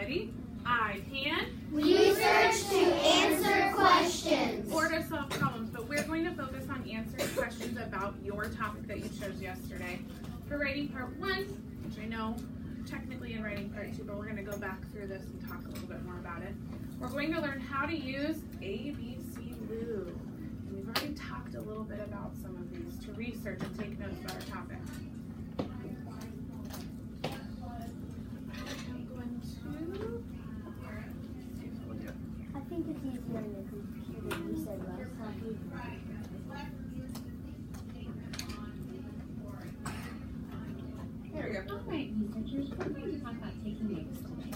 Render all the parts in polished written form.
Ready? I can research to answer questions. or to solve problems, but we're going to focus on answering questions about your topic that you chose yesterday. For writing part 1, which I know technically in writing part 2, but we're going to go back through this and talk a little bit more about it. We're going to learn how to use ABC-Loo. And we've already talked a little bit about some of these to research and take notes about our topic. I think it's easier in the computer. You said last time. There we go. All right, researchers, we're going to talk about taking notes today.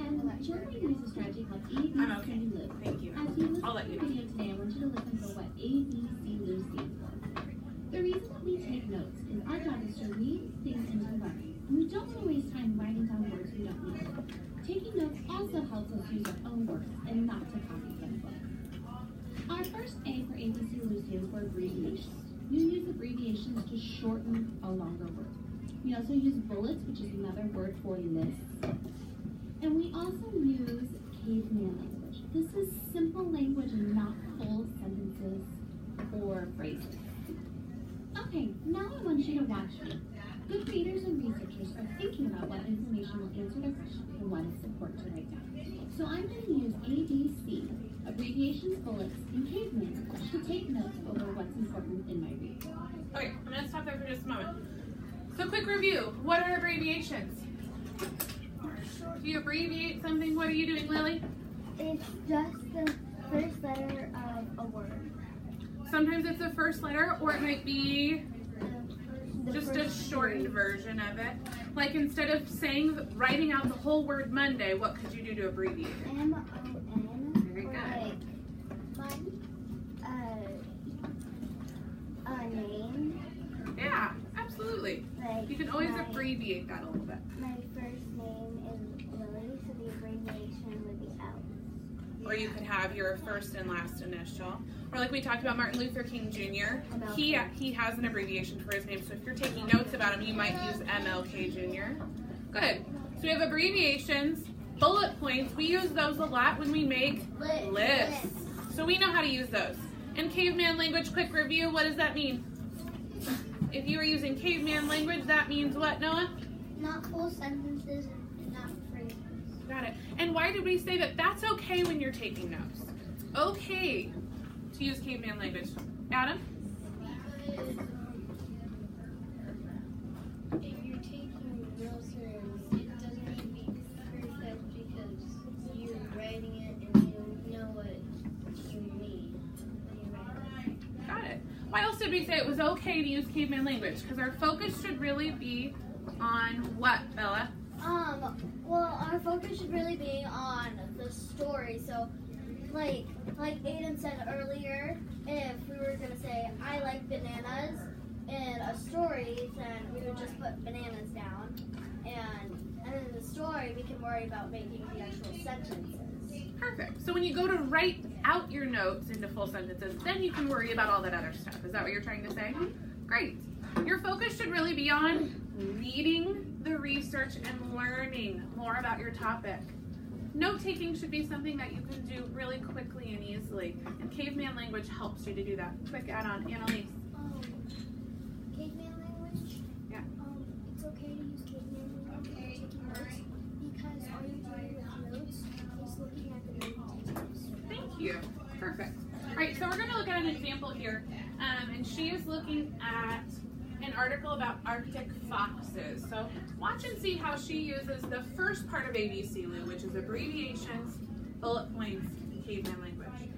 And we're going to use a strategy called ABC-Loo. Thank you. As you listen I'll let to you the know. video today, I want you to listen for what ABC-Loo stands for. The reason that we take notes is our job is to read things into learning. And we don't want to waste time writing down words we don't need. Taking notes also helps us use our own words and not to copy from books. Our first A for ABC-Loo stands for abbreviations. You use abbreviations to shorten a longer word. We also use bullets, which is another word for lists. And we also use caveman language. This is simple language and not full sentences or phrases. Okay, now I want you to watch me. Good readers and researchers are thinking about what information will answer their question and what is important to write down. So I'm going to use ABC, abbreviations, bullets, and caveman language to take notes over what's important in my read. Okay, I'm going to stop there for just a moment. So quick review. What are abbreviations? Do you abbreviate something? What are you doing, Lily? It's just the first letter of a word. Sometimes it's the first letter, or it might be just a shortened version of it. Like instead of writing out the whole word Monday, what could you do to abbreviate it? M-O-N. Very good. A name. Yeah, absolutely. Like You can always my- abbreviate that a little bit. My first name is Lily, so the abbreviation would be L. Or you could have your first and last initial. Or like we talked about Martin Luther King Jr. He has an abbreviation for his name, so if you're taking notes about him, you might use MLK Jr. Good. So we have abbreviations, bullet points. We use those a lot when we make lists. So we know how to use those. And caveman language, quick review, what does that mean? If you were using caveman language, that means what, Noah? Not full sentences and not phrases. Got it. And why did we say that that's okay when you're taking notes? Okay to use caveman language. Adam? If you're taking notes, it doesn't need to be perfect because you're writing it and you know what you need when you're writing it. Got it. Why else did we say it was okay to use caveman language? Because our focus should really be on what, Bella? Well, our focus should really be on the story. So, like Aiden said earlier, if we were gonna say I like bananas in a story, then we would just put bananas down, and in the story we can worry about making the actual sentences. Perfect. So when you go to write out your notes into full sentences, then you can worry about all that other stuff. Is that what you're trying to say? Great. Your focus should really be on reading the research and learning more about your topic. Note-taking should be something that you can do really quickly and easily, and caveman language helps you to do that. Quick add-on, Annalise. Caveman language? Yeah. It's okay to use caveman language when you're taking notes because all you're doing with notes is looking at the notes. Thank you. Perfect. All right, so we're going to look at an example here, and she is looking at an article about Arctic foxes. So watch and see how she uses the first part of ABC-Loo, which is abbreviations, bullet points, and caveman language.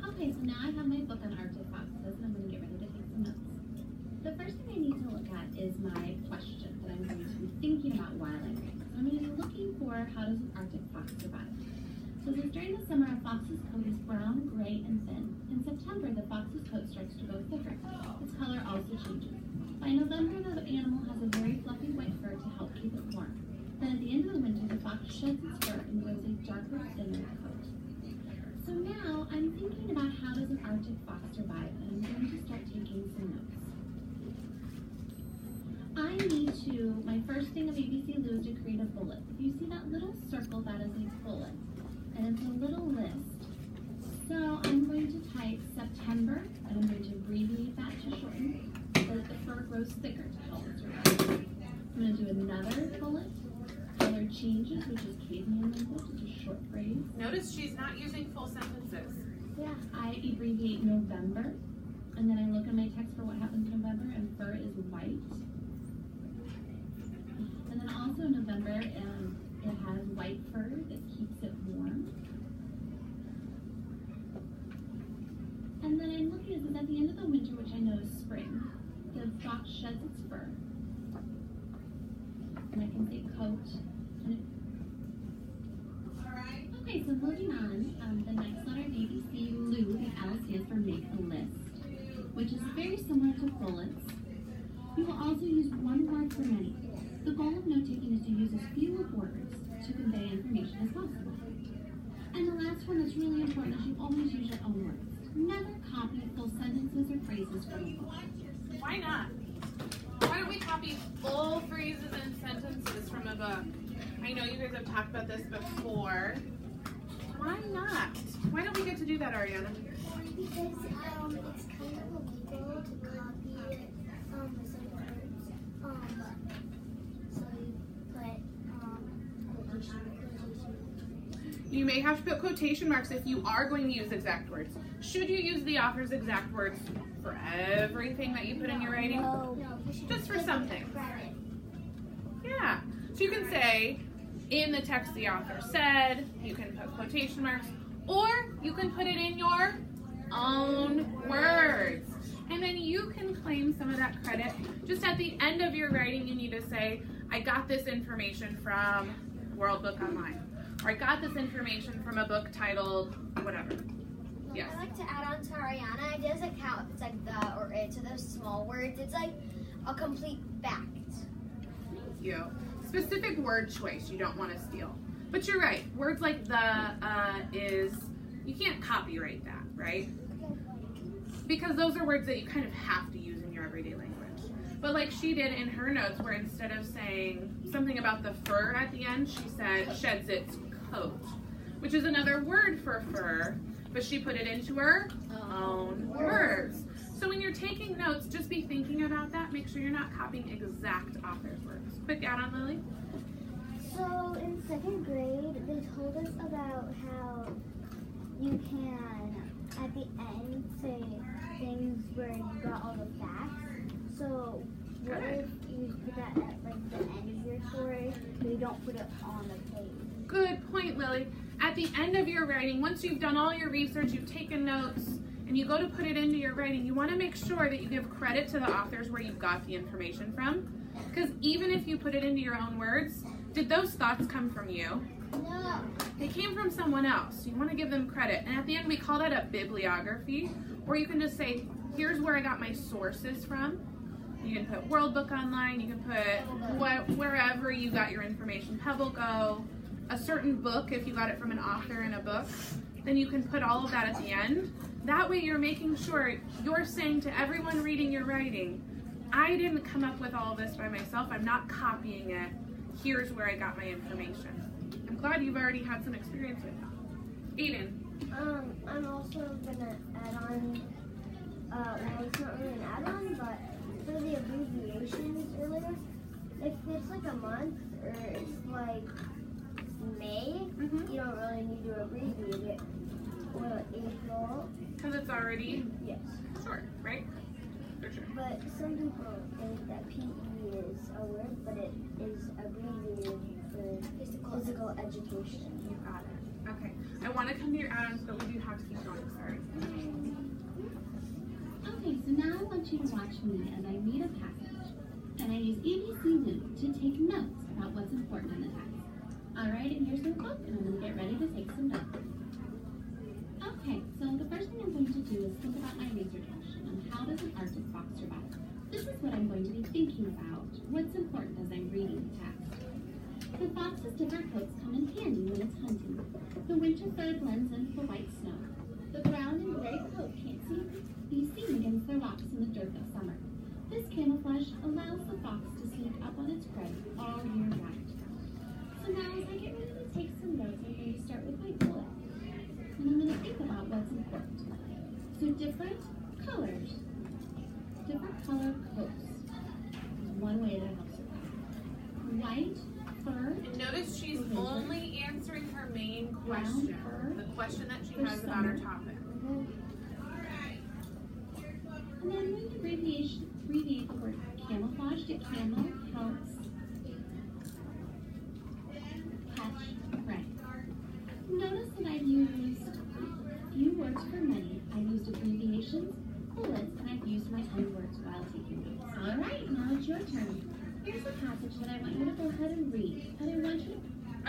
Okay, so now I have my book on Arctic foxes, and I'm going to get ready to take some notes. The first thing I need to look at is my question that I'm going to be thinking about while I'm writing. So I'm going to be looking for how does an Arctic fox survive? So since during the summer, a fox's coat is brown, gray, and thin. In September, the fox's coat starts to go thicker. Its color also changes. By November, the animal has a very fluffy white fur to help keep it warm. Then at the end of the winter, the fox sheds its fur and grows a darker, thinner coat. So now I'm thinking about how does an Arctic fox survive, and I'm going to start taking some notes. My first thing of ABC-Loo is to create a bullet. If you see that little circle changes, which is caveman language, it's a short phrase. Notice she's not using full sentences. Yeah. I abbreviate November, and then I look at my text for what happens in November, and fur is white. And then also in November, it has white fur that keeps it warm. And then I'm looking at this at the end of the winter, which I know is spring. The fox sheds its fur. And I can say coat. Okay, so moving on, the next letter in ABC, Lou, the L stands for make a list, which is very similar to bullets. You will also use one word for many. The goal of note-taking is to use as few words to convey information as possible. And the last one that's really important is you always use your own words. Never copy full sentences or phrases from a book. Why not? Why don't we copy full phrases and sentences from a book? I know you guys have talked about this before. Why not? Why don't we get to do that, Ariana? Because it's kind of illegal to copy some words. So you put quotation. You may have to put quotation marks if you are going to use exact words. Should you use the author's exact words for everything that you put in your writing? No, Just for some things. Credit. Yeah. So you can say, in the text the author said, you can put quotation marks, or you can put it in your own words. And then you can claim some of that credit. Just at the end of your writing, you need to say, I got this information from World Book Online. Or I got this information from a book titled whatever. Yes. I like to add on to Ariana. It doesn't count if it's like the or it to those small words. It's like a complete fact. Thank you. Specific word choice you don't want to steal. But you're right. Words like the, is, you can't copyright that, right? Because those are words that you kind of have to use in your everyday language. But like she did in her notes, where instead of saying something about the fur at the end, she said sheds its coat, which is another word for fur, but she put it into her own words. So when you're taking notes, just be thinking about that. Make sure you're not copying exact author's words. Quick add-on, Lily. So in second grade, they told us about how you can, at the end, say things where you got all the facts. So what if you put that at like the end of your story, but you don't put it on the page? Good point, Lily. At the end of your writing, once you've done all your research, you've taken notes, and you go to put it into your writing, you want to make sure that you give credit to the authors where you got the information from. Because even if you put it into your own words, did those thoughts come from you? No. They came from someone else. You want to give them credit. And at the end, we call that a bibliography. Or you can just say, here's where I got my sources from. You can put World Book Online. You can put wherever you got your information. PebbleGo, a certain book if you got it from an author in a book. Then you can put all of that at the end. That way you're making sure you're saying to everyone reading your writing, I didn't come up with all this by myself. I'm not copying it. Here's where I got my information. I'm glad you've already had some experience with that. Aiden. I'm also gonna add on, well, it's not really an add-on, but for the abbreviations earlier, if it's like a month or it's like May, you don't really need to abbreviate it. Or April. Because it's already Yes. short, right? For sure. But some people think that PE is a word, but it is abbreviated for physical education. You got it. Okay. I want to come to your add-ons, but we do have to keep going. Sorry. Okay, so now I want you to watch me as I read a passage, and I use ABC Lou to take notes about what's important in the text. Alright, and here's my book, and I'm going to get ready to take some notes. Okay, so the first thing I'm going to do is think about my research question on how does an Arctic fox survive. This is what I'm going to be thinking about, what's important as I'm reading the text. The fox's different coats come in handy when it's hunting. The winter fur blends into the white snow. The brown and gray coat can't be seen against the rocks in the dirt of summer. This camouflage allows the fox to sneak up on its prey all year round. So now as I get ready to take some notes, I'm going to start with my bullet. And I'm going to think about what's important. So different colors, different color coats is one way that helps survive. White, fur. And notice she's only answering her main question, the question that she has about her topic. And then I'm going to abbreviate the word camouflage to camel, helps, catch, right. Notice that I've used few words for many. I've used abbreviations, bullets, and I've used my own words while taking notes. All right, now it's your turn. Here's a passage that I want you to go ahead and read. And I want you.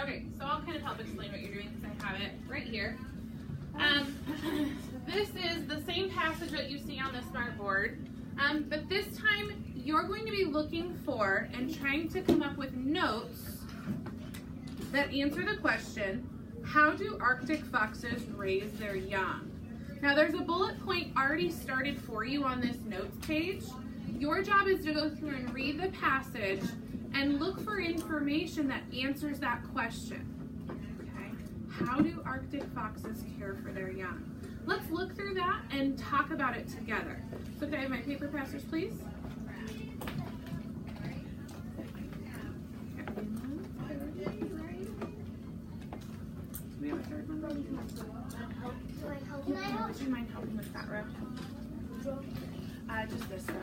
Okay, so I'll kind of help explain what you're doing because I have it right here. This is the same passage that you see on the smart board, but this time you're going to be looking for and trying to come up with notes that answer the question, how do Arctic foxes raise their young? Now there's a bullet point already started for you on this notes page. Your job is to go through and read the passage and look for information that answers that question. Okay? How do Arctic foxes care for their young? Let's look through that and talk about it together. So can I have my paper passage, please? Do we have a third one? Can I help? Would you mind helping with that row? Just this row.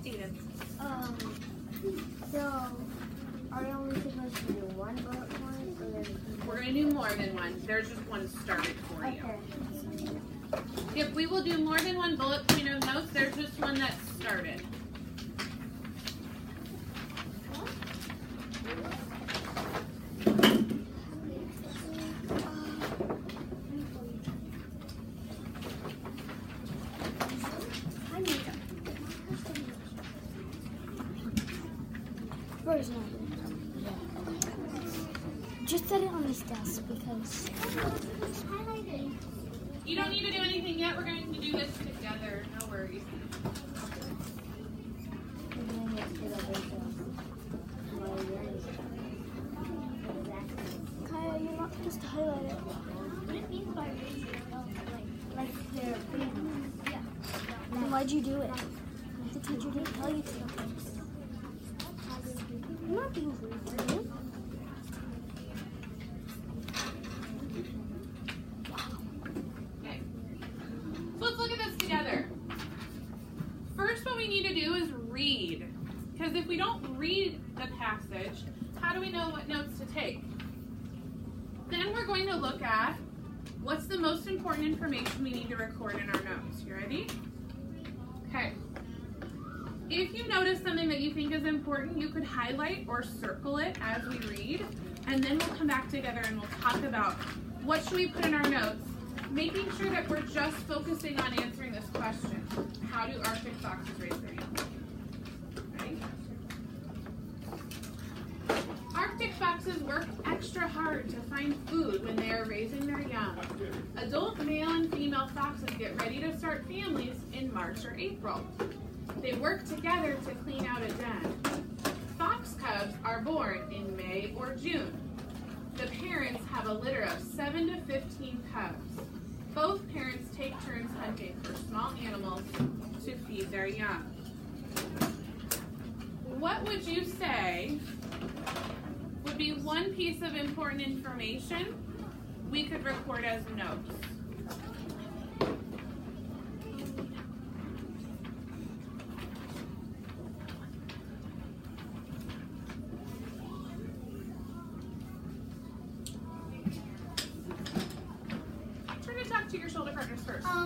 Eden. So, are we only supposed to do one bullet point, or We're going to do more than one. There's just one started for you. okay? If we will do more than one bullet point of notes, there's just one that started. Where's my? Just set it on this desk because. You don't need to do anything yet. We're going to do this together. No worries. Kaya, you're not supposed to highlight it. What it means by raising like they're being. Yeah. Then why'd you do it? The teacher didn't tell you to. I'm not being rude to you. Okay. So let's look at this together. First, what we need to do is read. Because if we don't read the passage, how do we know what notes to take? Then we're going to look at what's the most important information we need to record in our notes. You ready? Okay. If you notice something that you think is important, you could highlight or circle it as we read, and then we'll come back together and we'll talk about what should we put in our notes, making sure that we're just focusing on answering this question. How do Arctic foxes raise their young? Right? Arctic foxes work extra hard to find food when they are raising their young. Adult male and female foxes get ready to start families in March or April. They work together to clean out a den. Fox cubs are born in May or June. The parents have a litter of 7 to 15 cubs. Both parents take turns hunting for small animals to feed their young. What would you say would be one piece of important information we could record as notes? To your shoulder partners first. I